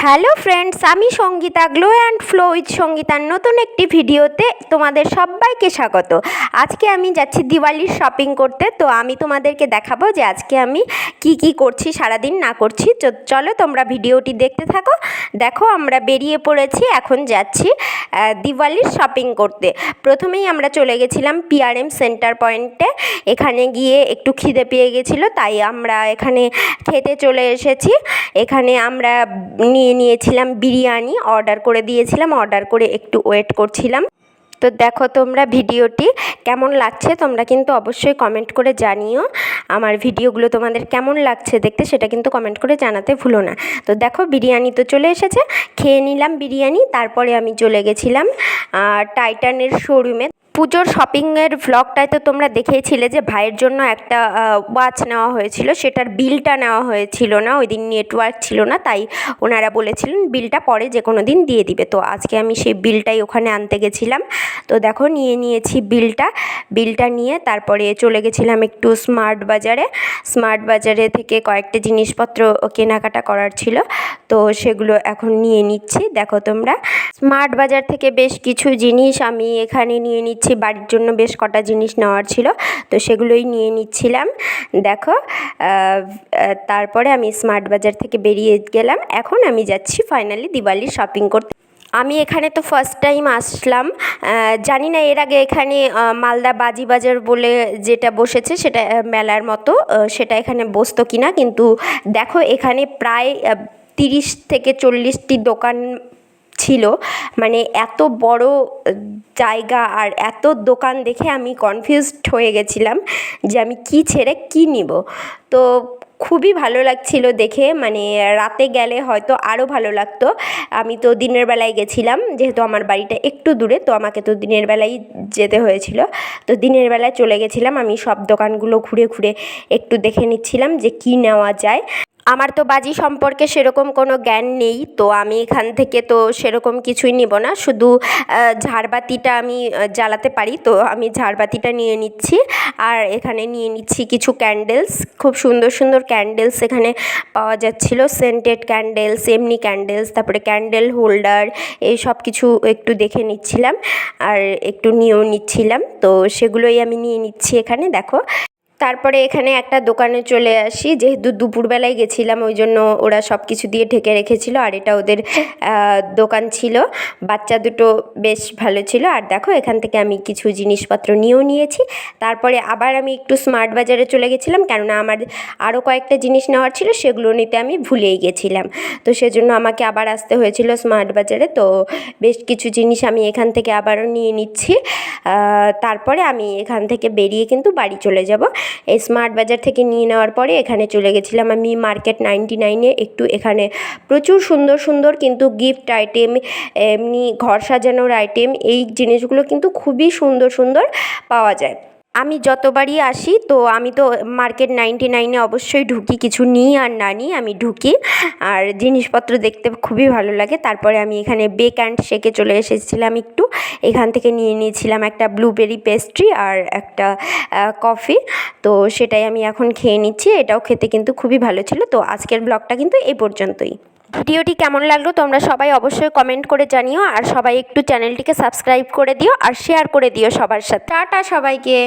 Hello friends, আমি Sangeeta, glow and flow with সঙ্গীতার নতুন একটি ভিডিওতে তোমাদের সবাইকে স্বাগত। আজকে আমি যাচ্ছি দিওয়ালির শপিং করতে। তো আমি তোমাদেরকে দেখাবো যে আজকে আমি কি করছি, সারাদিন না করছি। চলো তোমরা ভিডিওটি দেখতে থাকো। দেখো, আমরা বেরিয়ে পড়েছি, এখন যাচ্ছি দিওয়ালির শপিং করতে। প্রথমেই আমরা চলে গেছিলাম পিআরএম সেন্টার পয়েন্টে। এখানে গিয়ে একটু খিদে পেয়ে গেছিলো, তাই আমরা এখানে খেতে চলে এসেছি। এখানে আমরা নিয়েছিলাম বিরিয়ানি, অর্ডার করে দিয়েছিলাম, অর্ডার করে একটু ওয়েট করছিলাম। তো দেখো তোমরা ভিডিওটি কেমন লাগছে, তোমরা কিন্তু অবশ্যই কমেন্ট করে জানিও। আমার ভিডিওগুলো তোমাদের কেমন লাগছে দেখতে, সেটা কিন্তু কমেন্ট করে জানাতে ভুলো না। তো দেখো, বিরিয়ানি তো চলে এসেছে, খেয়ে নিলাম বিরিয়ানি। তারপরে আমি চলে গেছিলাম টাইটানের শোরুমে। পুজোর শপিংয়ের ভ্লগটায় তো তোমরা দেখেইছিলে যে ভাইয়ের জন্য একটা ওয়াচ নেওয়া হয়েছিল, সেটার বিলটা নেওয়া হয়েছিল না। ওই দিন নেটওয়ার্ক ছিল না, তাই ওনারা বলেছিলেন বিলটা পরে যে কোনো দিন দিয়ে দিবে। তো আজকে আমি সেই বিলটাই ওখানে আনতে গেছিলাম। তো দেখো, নিয়েছি বিলটা নিয়ে তারপরে চলে গেছিলাম একটু স্মার্ট বাজারে থেকে কয়েকটা জিনিসপত্র কেনাকাটা করার ছিল, তো সেগুলো এখন নিয়ে নিচ্ছি। দেখো তোমরা, স্মার্ট বাজার থেকে বেশ কিছু জিনিস আমি এখানে নিয়ে নিচ্ছি। বাড়ির জন্য বেশ কটা জিনিস নেওয়ার ছিল, তো সেগুলোই নিয়ে নিচ্ছিলাম। দেখো, তারপরে আমি স্মার্ট বাজার থেকে বেরিয়ে গেলাম। এখন আমি যাচ্ছি ফাইনালি দিওয়ালির শপিং করতে। আমি এখানে তো ফার্স্ট টাইম আসলাম, জানি না এর আগে এখানে মালদা বাজি বাজার বলে যেটা বসেছে, সেটা মেলার মতো, সেটা এখানে বসতো কিনা। কিন্তু দেখো, এখানে প্রায় 30 থেকে 40টি দোকান ছিল। মানে এত বড় জায়গা আর এত দোকান দেখে আমি কনফিউজড হয়ে গেছিলাম যে আমি কি ছেড়ে কি নিব। তো খুবই ভালো লাগছিল দেখে, মানে রাতে গেলে হয়তো আরও ভালো লাগতো। আমি তো দিনের বেলায় গেছিলাম, যেহেতু আমার বাড়িটা একটু দূরে, তো আমাকে তো দিনের বেলায় যেতে হয়েছিল। তো দিনের বেলায় চলে গেছিলাম, আমি সব দোকানগুলো ঘুরে ঘুরে একটু দেখে নিচ্ছিলাম যে কি নেওয়া যায়। আমার তো বাজি সম্পর্কে সেরকম কোনো জ্ঞান নেই, তো আমি এখান থেকে তো সেরকম কিছুই নিব না। শুধু ঝাড়বাতিটা আমি জ্বালাতে পারি, তো আমি ঝাড়বাতিটা নিয়ে নিচ্ছি। আর এখানে নিয়ে নিচ্ছি কিছু ক্যান্ডেলস, খুব সুন্দর সুন্দর ক্যান্ডেলস এখানে পাওয়া যাচ্ছিল। সেন্টেড ক্যান্ডেলস, এমনি ক্যান্ডেলস, তারপরে ক্যান্ডেল হোল্ডার, এই সব কিছু একটু দেখে নিচ্ছিলাম আর একটু নিয়েও নিচ্ছিলাম। তো সেগুলোই আমি নিয়ে নিচ্ছি এখানে। দেখো, তারপরে এখানে একটা দোকানে চলে আসি। যেহেতু দুপুরবেলায় গেছিলাম, ওই জন্য ওরা সব কিছু দিয়ে ঢেকে রেখেছিল, আর এটা ওদের দোকান ছিল। বাচ্চা দুটো বেশ ভালো ছিল। আর দেখো, এখান থেকে আমি কিছু জিনিসপত্র নিয়েও নিয়েছি। তারপরে আবার আমি একটু স্মার্ট বাজারে চলে গেছিলাম, কেননা আমার আরও কয়েকটা জিনিস নেওয়ার ছিল, সেগুলো নিতে আমি ভুলেই গেছিলাম। তো সেজন্য আমাকে আবার আসতে হয়েছিল স্মার্ট বাজারে। তো বেশ কিছু জিনিস আমি এখান থেকে আবারও নিয়ে নিচ্ছি। তারপরে আমি এখান থেকে বেরিয়ে কিন্তু বাড়ি চলে যাব। এই স্মার্ট বাজার থেকে নিয়ে নেওয়ার পরে এখানে চলে গেছিলাম আমি মার্কেট 99-এ। একটু এখানে প্রচুর সুন্দর সুন্দর কিন্তু গিফট আইটেম, এমনি ঘর সাজানোর আইটেম, এই জিনিসগুলো কিন্তু খুবই সুন্দর সুন্দর পাওয়া যায়। আমি যতবারই আসি, তো আমি তো মার্কেট 99-এ অবশ্যই ঢুকি, কিছু নিই আর না নিই আমি ঢুকি। আর জিনিসপত্র দেখতে খুবই ভালো লাগে। তারপরে আমি এখানে বেক অ্যান্ড শেকে চলে এসেছিলাম একটু। এখান থেকে নিয়ে নিয়েছিলাম একটা ব্লুবেরি পেস্ট্রি আর একটা কফি। তো সেটাই আমি এখন খেয়ে নিচ্ছি। এটাও খেতে কিন্তু খুবই ভালো ছিল। তো আজকের ব্লগটা কিন্তু এই পর্যন্তই। ভিডিওটি কেমন লাগলো তোমরা সবাই অবশ্যই কমেন্ট করে জানিও, আর সবাই একটু চ্যানেলটিকে সাবস্ক্রাইব করে দিও আর শেয়ার করে দিও সবার সাথে। টাটা সবাইকে।